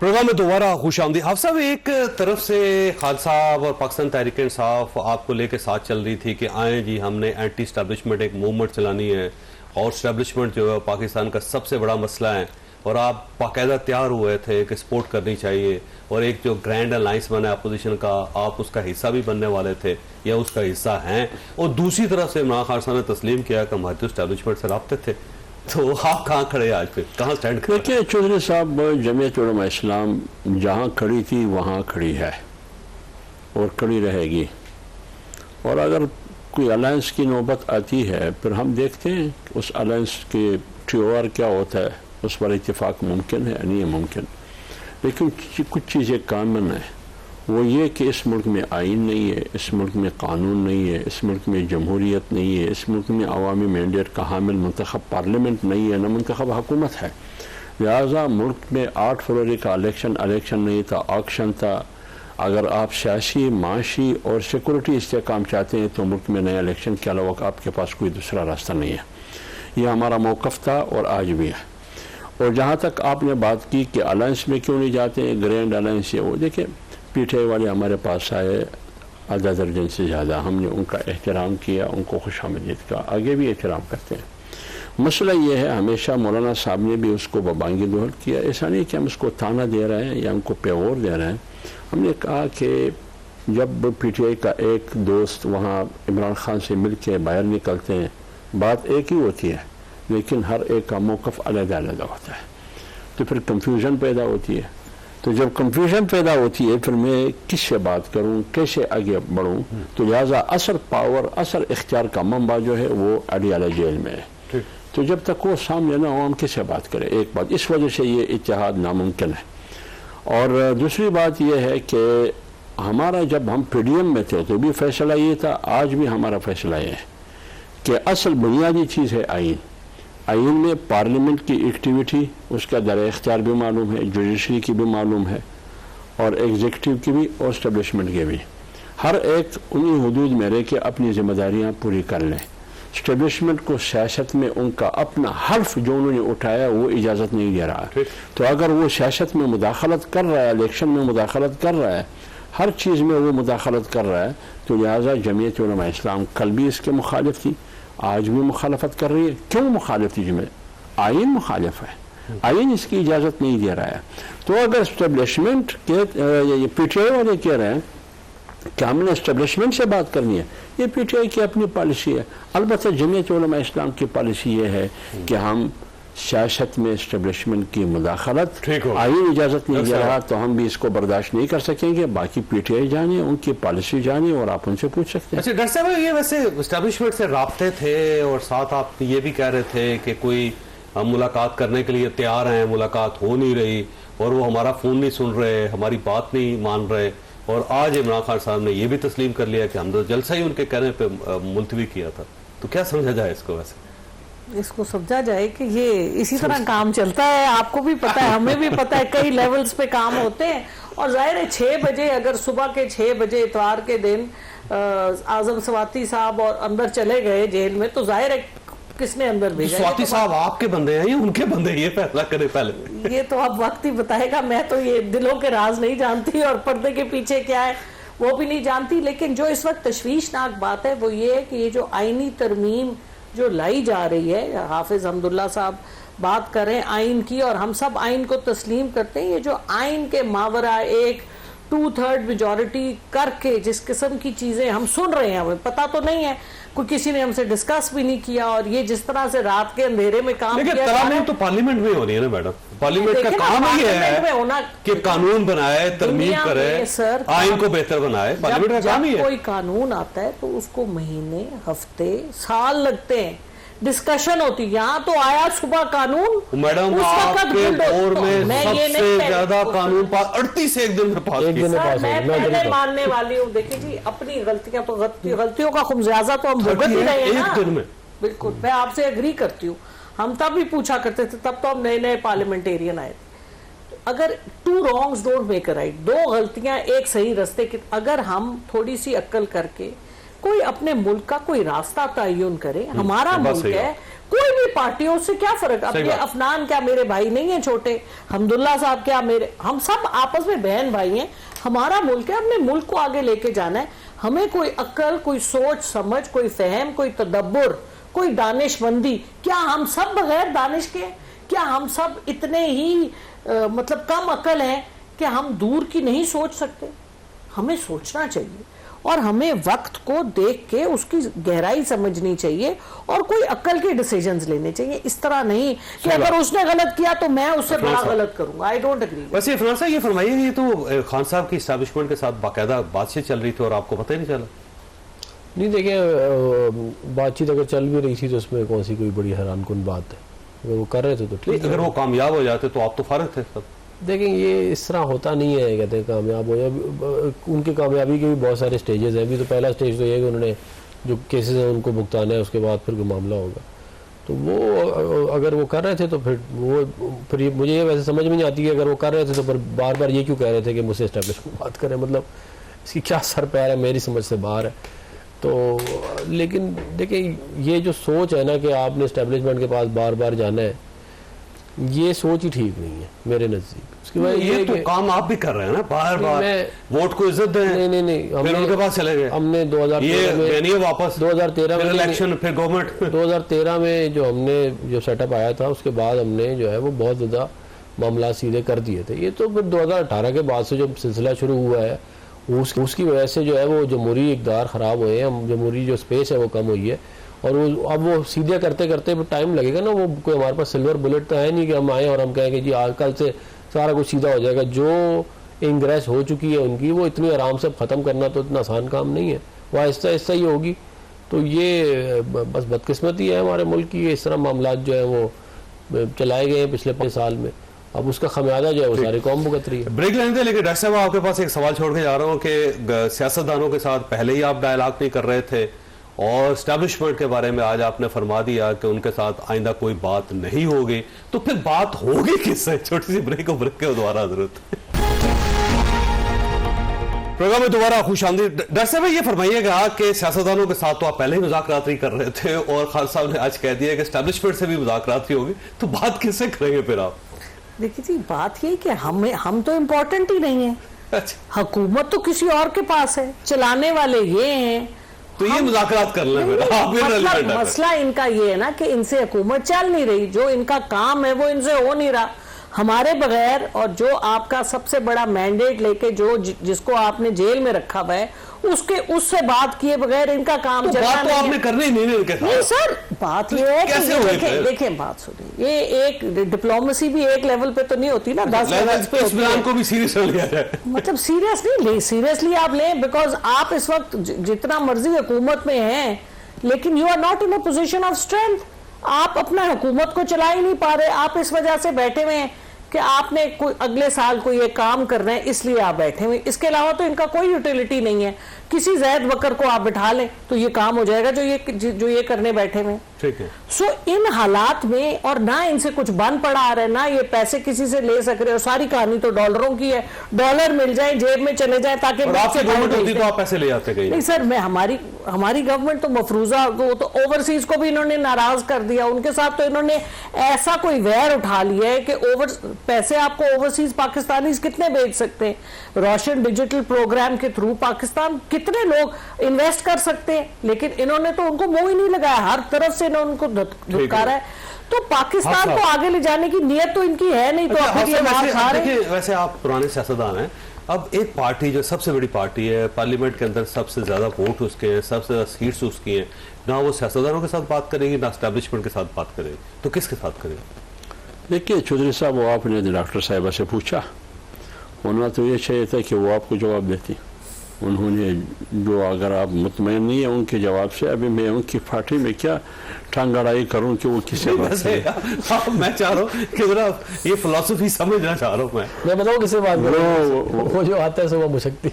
प्रोग्राम में दोबारा खुश आमदीद। आप साहब, एक तरफ से खान साहब और पाकिस्तान तहरीक इंसाफ आपको लेके साथ चल रही थी कि आए जी हमने एंटी स्टैब्लिशमेंट एक मूवमेंट चलानी है, और स्टैब्लिशमेंट जो है पाकिस्तान का सबसे बड़ा मसला है, और आप बाकायदा तैयार हुए थे कि सपोर्ट करनी चाहिए, और एक जो ग्रैंड अलायंस बना है अपोजिशन का, आप उसका हिस्सा भी बनने वाले थे या उसका हिस्सा हैं, और दूसरी तरफ से इमरान खान साहब ने तस्लीम किया कि हमारे तो स्टैब्लिशमेंट से रब्ते थे, तो आप कहाँ खड़े आज पे, कहाँ स्टैंड खड़े? देखिए चौधरी साहब, जमीयत उलमा इस्लाम जहाँ खड़ी थी वहाँ खड़ी है और खड़ी रहेगी, और अगर कोई अलायंस की नौबत आती है फिर हम देखते हैं उस अलायंस के TOR क्या होता है, उस पर इत्तेफाक मुमकिन है नहीं है मुमकिन, लेकिन कुछ चीज़ें कामन है, वो ये कि इस मुल्क में आइन नहीं है, इस मुल्क में कानून नहीं है, इस मुल्क में जमहूरियत नहीं है, इस मुल्क में अवामी मैंडेट का हामिल मुंतखब पार्लियामेंट नहीं है, न मुंतखब हुकूमत है, लिहाजा मुल्क में 8 फरवरी का इलेक्शन नहीं था, ऑक्शन था। अगर आप सियासी, माशी और सिक्योरिटी इस्तेहकाम चाहते हैं तो मुल्क में नया इलेक्शन के अलावा आपके पास कोई दूसरा रास्ता नहीं है। ये हमारा मौक़िफ़ था और आज भी है। और जहाँ तक आपने बात की कि अलायंस में क्यों नहीं जाते हैं, ग्रैंड अलायंस है वो, देखिए PTI वाले हमारे पास आए आधा दर्जन से ज़्यादा, हमने उनका एहतराम किया, उनको खुशामदीद का, आगे भी एहतराम करते हैं। मसला ये है, हमेशा मौलाना साहब ने भी उसको बबांगी दोहल किया, ऐसा नहीं कि हम उसको ताना दे रहे हैं या उनको प्योर दे रहे हैं। हमने कहा कि जब PTI का एक दोस्त वहाँ इमरान खान से मिल के बाहर निकलते हैं बात एक ही होती है, लेकिन हर एक का मौक़िफ़ अलग अलग होता है, तो फिर कंफ्यूजन पैदा होती है। तो जब कंफ्यूजन पैदा होती है फिर मैं किससे बात करूं, कैसे आगे बढ़ूं, तो लिहाजा असर पावर, असर इख्तियार का मंबा जो है वो अडियाला जेल में है। तो जब तक वो सामने ना हो हम किससे बात करें, एक बात, इस वजह से ये इत्तेहाद नामुमकिन है। और दूसरी बात यह है कि हमारा जब हम पीडीएम में थे तो भी फैसला ये था, आज भी हमारा फैसला ये है कि असल बुनियादी चीज़ है आइन। आइन में पार्लियामेंट की एक्टिविटी, उसका दायरा इख्तियार भी मालूम है, जुडिशरी की भी मालूम है, और एग्जीक्यूटिव की भी और इस्टेब्लिशमेंट की भी। हर एक उन्हीं हदूद में रह के अपनी जिम्मेदारियाँ पूरी कर लें। इस्टेब्लिशमेंट को सियासत में उनका अपना हल्फ जो उन्होंने उठाया वो इजाज़त नहीं दे रहा है। तो अगर वो सियासत में मुदाखलत कर रहा है, इलेक्शन में मुदाखलत कर रहा है, हर चीज़ में वो मुदाखलत कर रहा है, तो लिहाजा जमीयत उलमा इस्लाम कल भी इसके मुखालिफ थी, आज भी मुखालफत कर रही है। क्यों मुखालिफ थी? जिम्मे आइन मुखालिफ है, आइन इसकी इजाज़त नहीं दे रहा है। तो अगर इस्टेब्लिशमेंट के पीटीआई वाले कह रहे हैं कि हमने इस्टेब्लिशमेंट से बात करनी है, ये पीटीआई की अपनी पॉलिसी है। अलबत्ता जमीयत उलमा इस्लाम की पॉलिसी ये है कि हम सियासत में इस्टेब्लिशमेंट की मुदाखलत आइन इजाज़त नहीं दे रहा, तो हम भी इसको बर्दाश्त नहीं कर सकेंगे। बाकी पीटीआई जाने, उनकी पॉलिसी जाने, और आप उनसे पूछ सकते हैं। अच्छा डॉक्टर साहब, ये वैसे इस्टेब्लिशमेंट से राब्ते थे और साथ आप ये भी कह रहे थे कि कोई हम मुलाकात करने के लिए तैयार हैं, मुलाकात हो नहीं रही और वो हमारा फ़ोन नहीं सुन रहे, हमारी बात नहीं मान रहे, और आज इमरान खान साहब ने ये भी तस्लीम कर लिया कि हमने जलसा ही उनके कहने पर मुलतवी किया था। तो क्या समझा जाए इसको? वैसे इसको समझा जाए कि ये इसी तरह काम चलता है, आपको भी पता है, हमें भी पता है, कई लेवल्स पे काम होते हैं। और जाहिर है 6 बजे, अगर सुबह के 6 बजे इतवार के दिन आजम स्वाति साहब और अंदर चले गए जेल में, तो जाहिर है किसने अंदर भेजा? स्वाति साहब आपके बंदे हैं या उनके बंदे? ये फैसला करें पहले। ये तो अब वक्त ही बताएगा। मैं तो ये दिलों के राज नहीं जानती और पर्दे के पीछे क्या है वो भी नहीं जानती। लेकिन जो इस वक्त तशवीशनाक बात है वो ये है कि ये जो आईनी तरमीम जो लाई जा रही है, हाफिज हमदुल्ला साहब बात करें आइन की और हम सब आइन को तस्लीम करते हैं, ये जो आइन के मावरा एक 2/3 मेजॉरिटी करके जिस किस्म की चीजें हम सुन रहे हैं, हमें पता तो नहीं है, कोई किसी ने हमसे डिस्कस भी नहीं किया, और ये जिस तरह से रात के अंधेरे में काम किया जा रहा है, तो पार्लियामेंट में हो रही है ना मैडम। पार्लियामेंट का काम ही है कि कानून बनाए, तरमीम करे, सर आइन को बेहतर बनाए। पार्लियामेंट का काम ही है। कोई कानून आता है तो उसको महीने, हफ्ते, साल लगते हैं, डिस्कशन होती है। यहाँ तो आया सुबह कानून, मैडम आपके दौर में सबसे ज्यादा कानून पास 38 एक दिन में पास किया। मैं पहले मानने वाली हूँ। देखिए जी, अपनी गलतियां तो गलतियों का खुमजाजा तो हम भुगत ही रहे हैं ना। बिल्कुल, मैं आपसे एग्री करती हूँ। हम तब भी पूछा करते थे, तब तो हम नए नए पार्लियामेंटेरियन आए थे। अगर 2 wrongs don't make a right, 2 गलतियां एक सही रास्ते की, अगर हम थोड़ी सी अक्ल करके कोई अपने मुल्क का कोई रास्ता तयन करे, हमारा मुल्क है, कोई भी पार्टियों से क्या फर्क। अब ये अफनान क्या मेरे भाई नहीं है छोटे, हमदुल्ला साहब क्या मेरे, हम सब आपस में बहन भाई हैं। हमारा मुल्क है, अपने मुल्क को आगे लेके जाना है। हमें कोई अक्ल, कोई सोच समझ, कोई फहम, कोई तदब्बुर, कोई दानिशमंदी, क्या हम सब बगैर दानिश के, क्या हम सब इतने ही मतलब कम अक्ल हैं कि हम दूर की नहीं सोच सकते? हमें सोचना चाहिए और हमें वक्त को देख के उसकी गहराई समझनी चाहिए और कोई अक्ल के डिसीजंस लेने चाहिए। इस तरह नहीं कि अगर उसने गलत किया तो मैं उससे बड़ा गलत करूंगा। I don't agree. वैसे इरफान साहब ये फरमाइए, ये तो खान साहब की एस्टैब्लिशमेंट के साथ बाकायदा बातचीत चल रही थी और आपको पता ही नहीं चला? नहीं, देखिए बातचीत अगर चल भी रही थी तो उसमें कौन सी कोई बड़ी हैरानकुन बात है। अगर वो कर रहे थे तो ठीक, अगर वो कामयाब हो जाते तो आप तो फारिग थे सब। देखें, ये इस तरह होता नहीं है। कहते हैं कामयाब हो जाए, उनकी कामयाबी के भी बहुत सारे स्टेजेस हैं। अभी तो पहला स्टेज तो ये है कि उन्होंने जो केसेस हैं उनको भुगताना है, उसके बाद फिर कोई मामला होगा। तो वो अगर वो कर रहे थे तो फिर मुझे ये वैसे समझ में नहीं आती कि अगर वो कर रहे थे तो फिर बार बार ये क्यों कह रहे थे कि मुझसे एस्टेब्लिशमेंट बात करें। मतलब इसकी क्या सर पैर है, मेरी समझ से बाहर है। तो लेकिन देखिए, ये जो सोच है ना कि आपने एस्टेब्लिशमेंट के पास बार बार जाना है, ये सोच ही ठीक नहीं है मेरे नजदीक। उसके बाद ये तो काम आप भी कर रहे हैं ना, बार बार वोट को इज्जत दें। नहीं, फिर उनके पास चले गए। हमने 2013 में वापस 2013 में इलेक्शन, फिर गवर्नमेंट 2013 में जो हमने जो सेटअप आया था उसके बाद हमने जो है वो बहुत ज़्यादा मामला सीधे कर दिए थे। ये तो फिर 2018 के बाद से जो सिलसिला शुरू हुआ है उसकी वजह से जो है वो जमहूरी इक़्तिदार ख़राब हुए हैं, जमहूरी जो स्पेस है वो कम हुई है। और वो अब वो सीधे करते करते टाइम लगेगा ना, वो कोई हमारे पास सिल्वर बुलेट तो है नहीं कि हम आए और हम कहें कि जी आज कल से सारा कुछ सीधा हो जाएगा। जो इंग्रेस हो चुकी है उनकी, वो इतनी आराम से ख़त्म करना तो इतना आसान काम नहीं है, वो आहिस्ता आहिस्ता ही होगी। तो ये बस बदकिस्मती है हमारे मुल्क की, इस तरह मामला जो है वो चलाए गए हैं पिछले 5 साल में। अब उसका खमियाजा जो है वो सारी कौम भुगत रही है। ब्रेक लेने थे, लेकिन डॉक्टर साहब आपके पास एक सवाल छोड़ के जा रहा हूं कि सियासतदानों के साथ पहले ही आप डायलॉग नहीं कर रहे थे और स्टैब्लिशमेंट के बारे में आज आपने फरमा दिया कि उनके साथ आइंदा कोई बात नहीं होगी, तो फिर बात होगी किससे? छोटी सी ब्रेक के दोबारा जरूरत प्रोग्राम में दोबारा खुश आमदीद। डॉक्टर साहब ये फरमाइएगा कि सियासतदानों के साथ तो आप पहले ही मुज़ाकरात कर रहे थे और खान साहब ने आज कह दिया कि स्टैब्लिशमेंट से भी मुज़ाकरात होगी, तो बात किससे करेंगे फिर आप? देखिए जी, बात ये कि हम तो इम्पोर्टेंट ही नहीं है। अच्छा, हुकूमत तो किसी और के पास है, चलाने वाले ये हैं। तो ये मुज़ाकरात कर लें फिर आप। मसला इनका ये है ना कि इनसे हुकूमत चल नहीं रही, जो इनका काम है वो इनसे हो नहीं रहा हमारे बगैर। और जो आपका सबसे बड़ा मैंडेट लेके जिसको आपने जेल में रखा हुआ है, उससे बात किए बगैर इनका काम तो चलना बात तो नहीं आपने है। करनी नहीं इनके साथ। नहीं सर, बात ये है कि देखें बात सुनिए, ये एक डिप्लोमेसी भी एक लेवल पे तो नहीं होती ना, 10 लेवल पे इस बयान को भी सीरियस लिया जाए। मतलब सीरियस नहीं ले, सीरियसली आप लें, बिकॉज आप इस वक्त जितना मर्जी हुकूमत में हैं, लेकिन you are not in a position of strength. आप अपना हुकूमत को चला ही नहीं पा रहे। आप इस वजह से बैठे हुए हैं कि आपने कोई अगले साल को ये काम करना है, इसलिए आप बैठे हुए। इसके अलावा तो इनका कोई यूटिलिटी नहीं है। किसी जैद बकर को आप बिठा लें तो ये काम हो जाएगा जो ये करने बैठे हुए। ठीक है। सो इन हालात में, और ना इनसे कुछ बन पड़ा आ रहा है, ना ये पैसे किसी से ले सक रहे, और सारी कहानी तो डॉलरों की है। डॉलर मिल जाए, जेब में चले जाए, ताकि आपकी गवर्नमेंट होती तो आप पैसे ले जाते कहीं? नहीं सर, मैं हमारी गवर्नमेंट तो मफरूजा, वो तो ओवरसीज को भी इन्होंने नाराज कर दिया। उनके साथ तो इन्होंने ऐसा कोई वैर उठा लिया है कि पैसे आपको ओवरसीज पाकिस्तानी कितने भेज सकते हैं? रोशन डिजिटल प्रोग्राम के थ्रू पाकिस्तान कितने लोग इन्वेस्ट कर सकते हैं? लेकिन इन्होंने तो उनको मुंह ही नहीं लगाया, हर तरफ से इन्होंने उनको धुतकारा है। तो पाकिस्तान को आगे ले जाने की नीयत तो इनकी है नहीं। तो वैसे आप पुराने सियासतदान हैं, अब एक पार्टी जो सबसे बड़ी पार्टी है, पार्लियामेंट के अंदर सबसे ज्यादा वोट उसके हैं, सबसे ज्यादा सीट्स उसकी हैं, ना वो सियासतदानों के साथ बात करेगी ना एस्टैब्लिशमेंट के साथ बात करेगी, तो किसके साथ करेगी? देखिए चौधरी साहब, वो आपने डॉक्टर साहिबा से पूछा, होना तो ये चाहिए था कि वो आपको जवाब देती। उन्होंने जो, अगर आप मुतमईन नहीं है उनके जवाब से, अभी मैं उनकी पार्टी में क्या टांग अड़ाई करूं कि वो किससे बात करे। मैं चाह रहा हूँ कि जरा ये फिलॉसफी समझना चाह रहा हूँ मैं बताऊँ किससे बात करूं? वो जो आता है सुबह मुशक्ति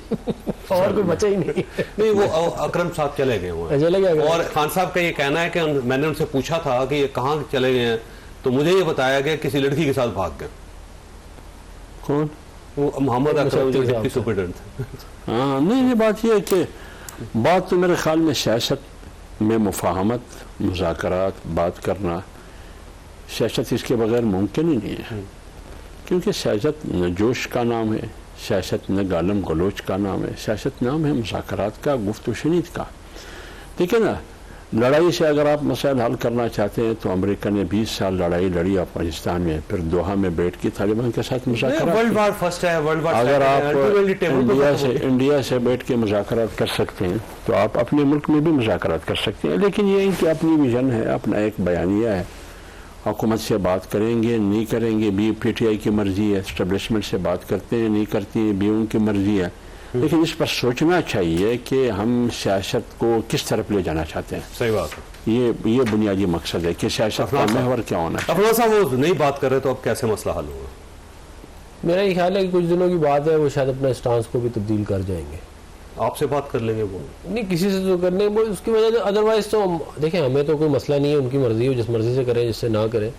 और कोई बचा ही नहीं। वो अकरम साहब चले गए हुए चले गए। और खान साहब का ये कहना है कि मैंने उनसे पूछा था कि ये कहाँ चले गए हैं, तो मुझे ये बताया गया किसी लड़की के साथ भाग गए। कौन? वो मोहम्मद अकरम जो डिप्टी सुपरिटेंडेंट थे। हाँ, नहीं, बात यह है कि बात तो मेरे ख्याल में सियासत में मुफाहमत, मुज़ाकरात, बात करना, सियासत इसके बगैर मुमकिन ही नहीं है। क्योंकि सियासत न जोश का नाम है, सियासत न गालम गलोच का नाम है, सियासत नाम है मुज़ाकरात का, गुफ्त व शनीद का। ठीक है ना? लड़ाई से अगर आप मसाइल हल करना चाहते हैं तो अमेरिका ने 20 साल लड़ाई लड़ी अफगानिस्तान में, फिर दोहा में बैठ के तालिबान के साथ मुज़ाकरात। वर्ल्ड वार फर्स्ट है, वर्ल्ड वार अगर आप इंडिया से बैठ के मुज़ाकरात कर सकते हैं तो आप अपने मुल्क में भी मुज़ाकरात कर सकते हैं। लेकिन ये इनकी अपनी विजन है, अपना एक बयानिया है। हुकूमत से बात करेंगे नहीं करेंगे भी PTI की मर्जी है, एस्टेब्लिशमेंट से बात करते हैं नहीं करती है भी उनकी मर्जी है। लेकिन इस पर सोचना चाहिए कि हम सियासत को किस तरफ ले जाना चाहते हैं। सही बात है। ये बुनियादी मकसद है कि सियासत का महवर क्या होना चाहिए। अफरोज साहब वो नहीं बात कर रहे तो अब कैसे मसला हल होगा? मेरा ये ख्याल है कि कुछ दिनों की बात है, वो शायद अपना स्टांस को भी तब्दील कर जाएंगे। आपसे बात कर लेंगे वो? नहीं, किसी से तो करने वो उसकी वजह से, अदरवाइज तो देखें हमें तो कोई मसला नहीं है, उनकी मर्जी हो, जिस मर्जी से करें जिससे ना करें।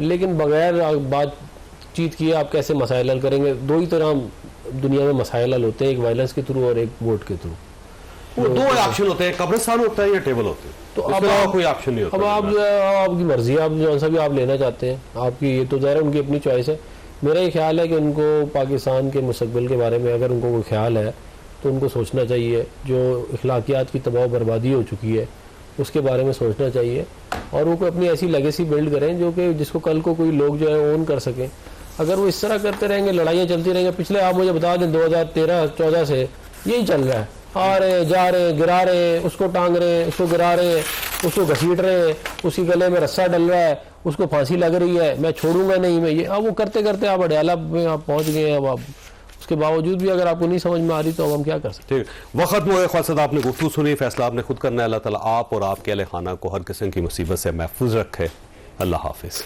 लेकिन बगैर बातचीत किए आप कैसे मसाइल हल करेंगे? दो ही तरह दुनिया में मसाइल हल होते हैं, एक वायलेंस के थ्रू और एक वोट के थ्रू। वो दो ऑप्शन होते हैं, कब्रिस्तान होता है या टेबल होते हैं, तो अब कोई ऑप्शन नहीं होता। अब आप आपकी मर्जी है, आप जो सा भी आप लेना चाहते हैं, आपकी ये तो ज़ाहिर है उनकी अपनी चॉइस है। मेरा ये ख्याल है कि उनको पाकिस्तान के मुस्तकबिल के बारे में अगर उनको कोई ख्याल है तो उनको सोचना चाहिए। जो अखलाकियात की तबाह बर्बादी हो चुकी है उसके बारे में सोचना चाहिए, और वो कोई अपनी ऐसी लेगेसी बिल्ड करें जो कि जिसको कल को कोई लोग जो है ओन कर सकें। अगर वो इस तरह करते रहेंगे, लड़ाइयाँ चलती रहेंगी, पिछले आप मुझे बता दें 2013-14 से यही चल रहा है, आ रहे जा रहे, गिरा रहे, उसको टांग रहे, उसको गिरा रहे, उसको घसीट रहे हैं, उसके गले में रस्सा डल रहा है, उसको फांसी लग रही है, मैं छोड़ूंगा नहीं, मैं ये, अब वो करते करते आप अडयाला में आप पहुंच गए हैं। अब आप उसके बावजूद भी अगर आपको नहीं समझ में आ रही तो अब हम क्या कर सकते ठीक, वक्त में ख्वाल साहब आपने गुफ्तगू सुनी, फैसला आपने खुद करना है। अल्लाह ताला आप और आपके अहले खाना को हर किस्म की मुसीबत से महफूज रखे। अल्लाह हाफिज।